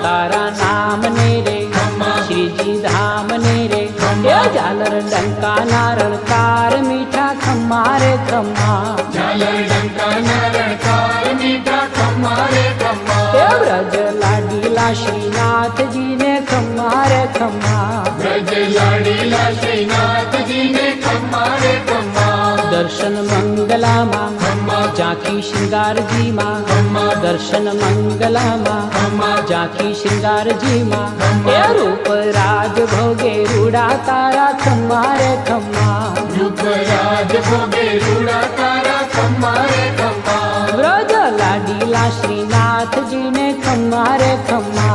तारा नाम ने रे श्री जी धाम ने रे ये झालर डंका नारणकार मीठा खम्मा रे खम्मा झालर डंका नारणकार मीठा खम्मा रे खम्मा ये ब्रज लाडीला श्रीनाथ जी ने खम्मा रे खम्मा ब्रज लाडीला श्रीनाथ जी ने खम्मा रे खम्मा दर्शन मंगला माँ जाकी श्रृंगार जी माँ दर्शन मंगला माँ जाकी श्रृंगार जी माँ ये रूप राज भोगे रूड़ा तारा खम्मा रे खम्मा रूप राज भोगे रूड़ा तारा खम्मा रे खम्मा ब्रज लाडीला श्रीनाथ जी ने खम्मा रे खम्मा